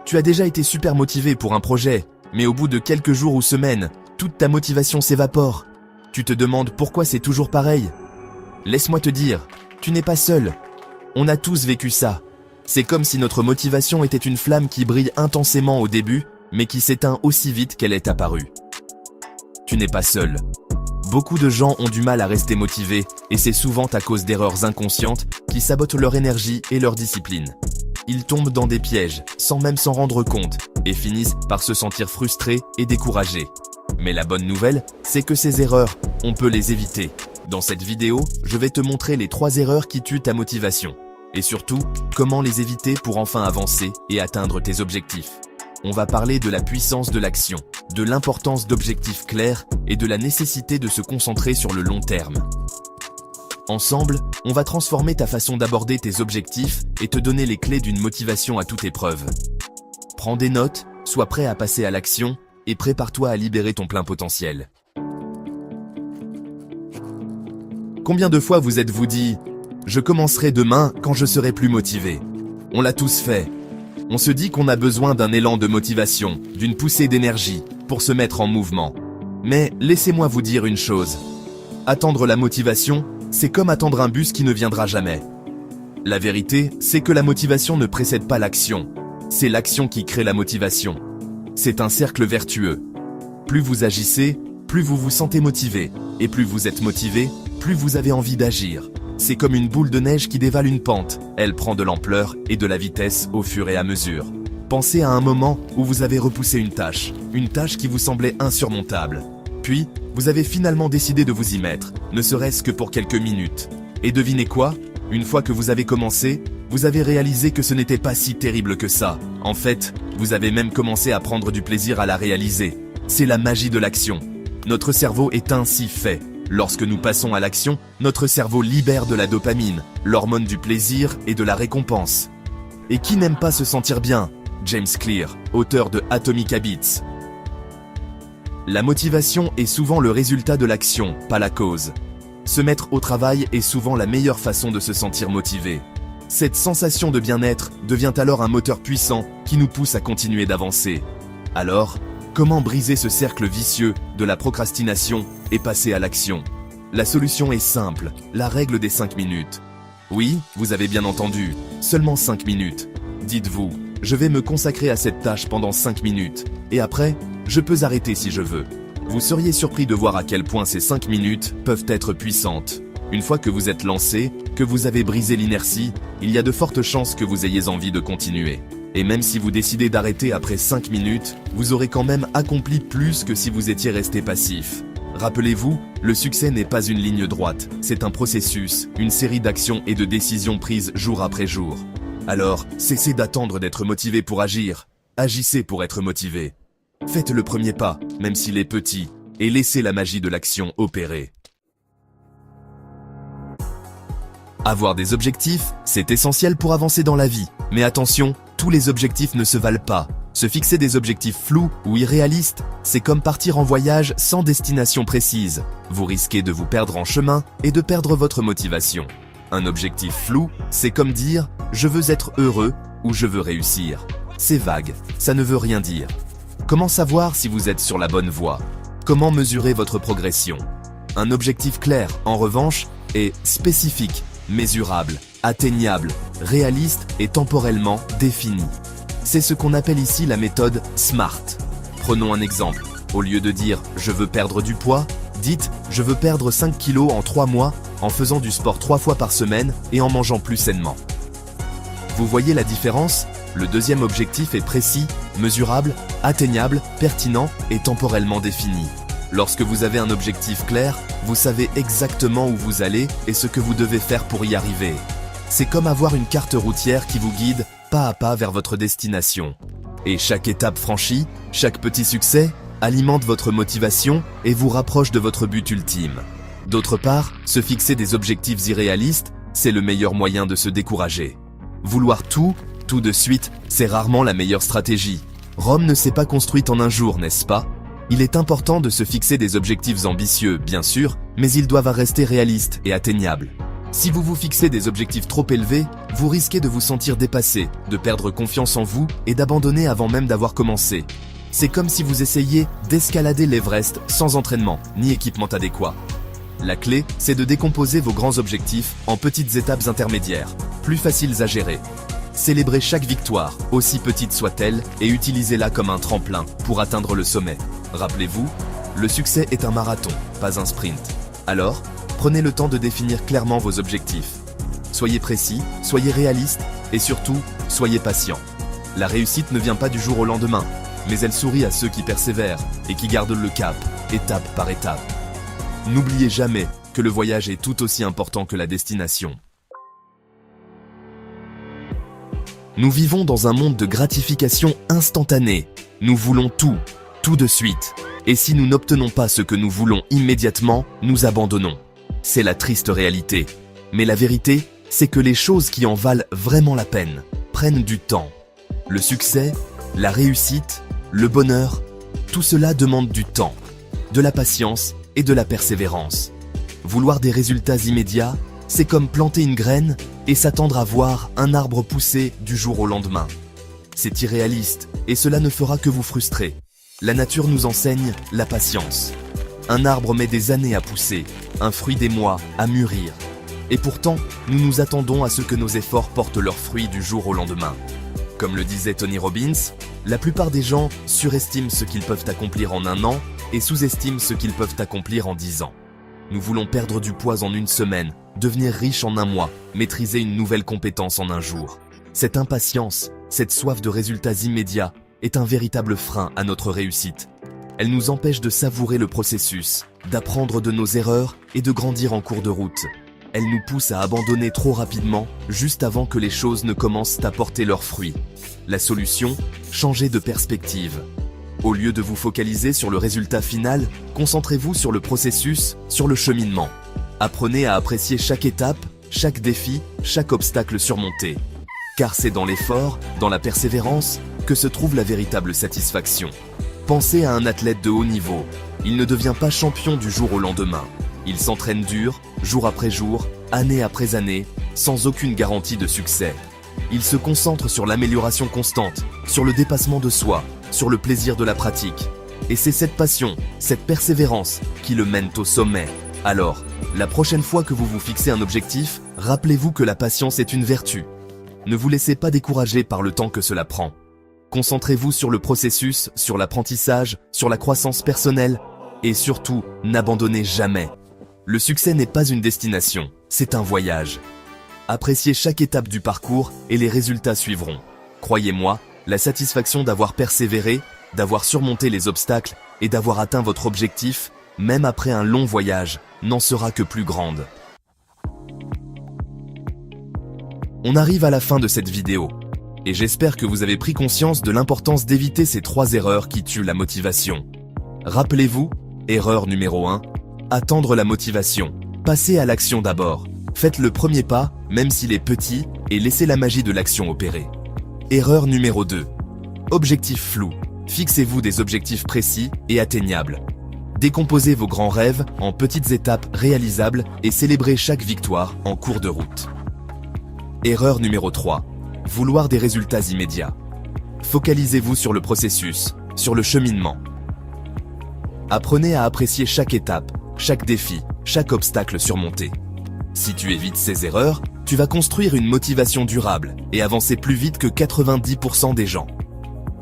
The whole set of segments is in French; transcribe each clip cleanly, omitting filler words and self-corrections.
Tu as déjà été super motivé pour un projet, mais au bout de quelques jours ou semaines, toute ta motivation s'évapore. Tu te demandes pourquoi c'est toujours pareil. Laisse-moi te dire, tu n'es pas seul. On a tous vécu ça. C'est comme si notre motivation était une flamme qui brille intensément au début, mais qui s'éteint aussi vite qu'elle est apparue. Tu n'es pas seul. Beaucoup de gens ont du mal à rester motivés, et c'est souvent à cause d'erreurs inconscientes qui sabotent leur énergie et leur discipline. Ils tombent dans des pièges, sans même s'en rendre compte, et finissent par se sentir frustrés et découragés. Mais la bonne nouvelle, c'est que ces erreurs, on peut les éviter. Dans cette vidéo, je vais te montrer les 3 erreurs qui tuent ta motivation. Et surtout, comment les éviter pour enfin avancer et atteindre tes objectifs. On va parler de la puissance de l'action, de l'importance d'objectifs clairs et de la nécessité de se concentrer sur le long terme. Ensemble, on va transformer ta façon d'aborder tes objectifs et te donner les clés d'une motivation à toute épreuve. Prends des notes, sois prêt à passer à l'action et prépare-toi à libérer ton plein potentiel. Combien de fois vous êtes-vous dit « Je commencerai demain quand je serai plus motivé ». On l'a tous fait. On se dit qu'on a besoin d'un élan de motivation, d'une poussée d'énergie, pour se mettre en mouvement. Mais laissez-moi vous dire une chose. Attendre la motivation, c'est comme attendre un bus qui ne viendra jamais. La vérité, c'est que la motivation ne précède pas l'action. C'est l'action qui crée la motivation. C'est un cercle vertueux. Plus vous agissez, plus vous vous sentez motivé. Et plus vous êtes motivé, plus vous avez envie d'agir. C'est comme une boule de neige qui dévale une pente. Elle prend de l'ampleur et de la vitesse au fur et à mesure. Pensez à un moment où vous avez repoussé une tâche qui vous semblait insurmontable. Puis, vous avez finalement décidé de vous y mettre, ne serait-ce que pour quelques minutes. Et devinez quoi ? Une fois que vous avez commencé, vous avez réalisé que ce n'était pas si terrible que ça. En fait, vous avez même commencé à prendre du plaisir à la réaliser. C'est la magie de l'action. Notre cerveau est ainsi fait. Lorsque nous passons à l'action, notre cerveau libère de la dopamine, l'hormone du plaisir et de la récompense. Et qui n'aime pas se sentir bien ? James Clear, auteur de Atomic Habits. La motivation est souvent le résultat de l'action, pas la cause. Se mettre au travail est souvent la meilleure façon de se sentir motivé. Cette sensation de bien-être devient alors un moteur puissant qui nous pousse à continuer d'avancer. Alors, comment briser ce cercle vicieux de la procrastination et passer à l'action ? La solution est simple, la règle des 5 minutes. Oui, vous avez bien entendu, seulement 5 minutes. Dites-vous, je vais me consacrer à cette tâche pendant 5 minutes, et après, je peux arrêter si je veux. Vous seriez surpris de voir à quel point ces 5 minutes peuvent être puissantes. Une fois que vous êtes lancé, que vous avez brisé l'inertie, il y a de fortes chances que vous ayez envie de continuer. Et même si vous décidez d'arrêter après 5 minutes, vous aurez quand même accompli plus que si vous étiez resté passif. Rappelez-vous, le succès n'est pas une ligne droite, c'est un processus, une série d'actions et de décisions prises jour après jour. Alors, cessez d'attendre d'être motivé pour agir. Agissez pour être motivé. Faites le premier pas, même s'il est petit, et laissez la magie de l'action opérer. Avoir des objectifs, c'est essentiel pour avancer dans la vie. Mais attention, tous les objectifs ne se valent pas. Se fixer des objectifs flous ou irréalistes, c'est comme partir en voyage sans destination précise. Vous risquez de vous perdre en chemin et de perdre votre motivation. Un objectif flou, c'est comme dire « je veux être heureux » ou « je veux réussir ». C'est vague, ça ne veut rien dire. Comment savoir si vous êtes sur la bonne voie ? Comment mesurer votre progression ? Un objectif clair, en revanche, est spécifique, mesurable, atteignable, réaliste et temporellement défini. C'est ce qu'on appelle ici la méthode SMART. Prenons un exemple. Au lieu de dire « je veux perdre du poids », dites « je veux perdre 5 kilos en 3 mois en faisant du sport 3 fois par semaine et en mangeant plus sainement ». Vous voyez la différence ? Le deuxième objectif est précis, mesurable, atteignable, pertinent et temporellement défini. Lorsque vous avez un objectif clair, vous savez exactement où vous allez et ce que vous devez faire pour y arriver. C'est comme avoir une carte routière qui vous guide pas à pas vers votre destination. Et chaque étape franchie, chaque petit succès, alimente votre motivation et vous rapproche de votre but ultime. D'autre part, se fixer des objectifs irréalistes, c'est le meilleur moyen de se décourager. Vouloir tout de suite, c'est rarement la meilleure stratégie. Rome ne s'est pas construite en un jour, n'est-ce pas ? Il est important de se fixer des objectifs ambitieux, bien sûr, mais ils doivent rester réalistes et atteignables. Si vous vous fixez des objectifs trop élevés, vous risquez de vous sentir dépassé, de perdre confiance en vous et d'abandonner avant même d'avoir commencé. C'est comme si vous essayiez d'escalader l'Everest sans entraînement ni équipement adéquat. La clé, c'est de décomposer vos grands objectifs en petites étapes intermédiaires, plus faciles à gérer. Célébrez chaque victoire, aussi petite soit-elle, et utilisez-la comme un tremplin pour atteindre le sommet. Rappelez-vous, le succès est un marathon, pas un sprint. Alors, prenez le temps de définir clairement vos objectifs. Soyez précis, soyez réaliste et surtout, soyez patient. La réussite ne vient pas du jour au lendemain, mais elle sourit à ceux qui persévèrent et qui gardent le cap, étape par étape. N'oubliez jamais que le voyage est tout aussi important que la destination. Nous vivons dans un monde de gratification instantanée. Nous voulons tout de suite. Et si nous n'obtenons pas ce que nous voulons immédiatement, nous abandonnons. C'est la triste réalité. Mais la vérité, c'est que les choses qui en valent vraiment la peine prennent du temps. Le succès, la réussite, le bonheur, tout cela demande du temps, de la patience et de la persévérance. Vouloir des résultats immédiats, c'est comme planter une graine et s'attendre à voir un arbre pousser du jour au lendemain. C'est irréaliste et cela ne fera que vous frustrer. La nature nous enseigne la patience. Un arbre met des années à pousser, un fruit des mois à mûrir. Et pourtant, nous nous attendons à ce que nos efforts portent leurs fruits du jour au lendemain. Comme le disait Tony Robbins, la plupart des gens surestiment ce qu'ils peuvent accomplir en 1 an et sous-estiment ce qu'ils peuvent accomplir en 10 ans. Nous voulons perdre du poids en 1 semaine, devenir riche en 1 mois, maîtriser une nouvelle compétence en 1 jour. Cette impatience, cette soif de résultats immédiats est un véritable frein à notre réussite. Elle nous empêche de savourer le processus, d'apprendre de nos erreurs et de grandir en cours de route. Elle nous pousse à abandonner trop rapidement, juste avant que les choses ne commencent à porter leurs fruits. La solution, changer de perspective. Au lieu de vous focaliser sur le résultat final, concentrez-vous sur le processus, sur le cheminement. Apprenez à apprécier chaque étape, chaque défi, chaque obstacle surmonté. Car c'est dans l'effort, dans la persévérance, que se trouve la véritable satisfaction. Pensez à un athlète de haut niveau. Il ne devient pas champion du jour au lendemain. Il s'entraîne dur, jour après jour, année après année, sans aucune garantie de succès. Il se concentre sur l'amélioration constante, sur le dépassement de soi, sur le plaisir de la pratique. Et c'est cette passion, cette persévérance qui le mènent au sommet. Alors, la prochaine fois que vous vous fixez un objectif, rappelez-vous que la patience est une vertu. Ne vous laissez pas décourager par le temps que cela prend. Concentrez-vous sur le processus, sur l'apprentissage, sur la croissance personnelle et surtout, n'abandonnez jamais. Le succès n'est pas une destination, c'est un voyage. Appréciez chaque étape du parcours et les résultats suivront. Croyez-moi, la satisfaction d'avoir persévéré, d'avoir surmonté les obstacles et d'avoir atteint votre objectif, même après un long voyage, n'en sera que plus grande. On arrive à la fin de cette vidéo. Et j'espère que vous avez pris conscience de l'importance d'éviter ces 3 erreurs qui tuent la motivation. Rappelez-vous, erreur numéro 1, attendre la motivation. Passez à l'action d'abord. Faites le premier pas, même s'il est petit, et laissez la magie de l'action opérer. Erreur numéro 2, objectif flou. Fixez-vous des objectifs précis et atteignables. Décomposez vos grands rêves en petites étapes réalisables et célébrez chaque victoire en cours de route. Erreur numéro 3, vouloir des résultats immédiats. Focalisez-vous sur le processus, sur le cheminement. Apprenez à apprécier chaque étape, chaque défi, chaque obstacle surmonté. Si tu évites ces erreurs, tu vas construire une motivation durable et avancer plus vite que 90% des gens.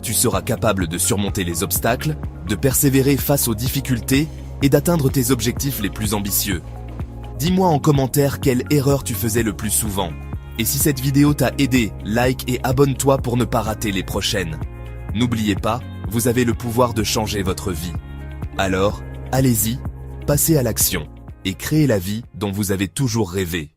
Tu seras capable de surmonter les obstacles, de persévérer face aux difficultés et d'atteindre tes objectifs les plus ambitieux. Dis-moi en commentaire quelle erreur tu faisais le plus souvent. Et si cette vidéo t'a aidé, like et abonne-toi pour ne pas rater les prochaines. N'oubliez pas, vous avez le pouvoir de changer votre vie. Alors, allez-y, passez à l'action et créez la vie dont vous avez toujours rêvé.